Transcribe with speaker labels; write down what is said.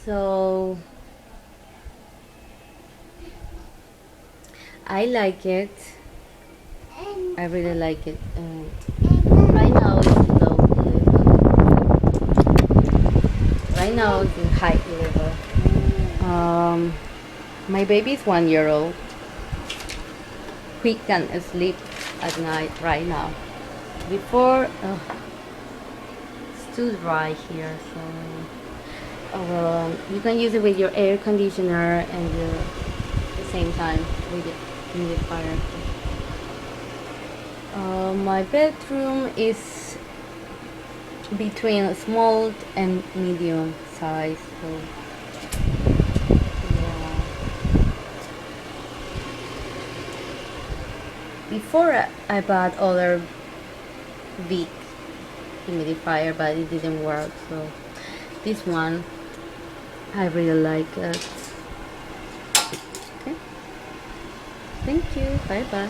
Speaker 1: So I like it. I really like it. Right now it's low level. Right now it's in high level. My baby is 1 year old. He can sleep at night right now. Before, it's too dry here, so you can use it with your air conditioner and at the same time with the humidifier. My bedroom is between small and medium size, so yeah. Before I bought other vick humidifier, but it didn't work, so this one I really like it. Okay, thank you, bye bye.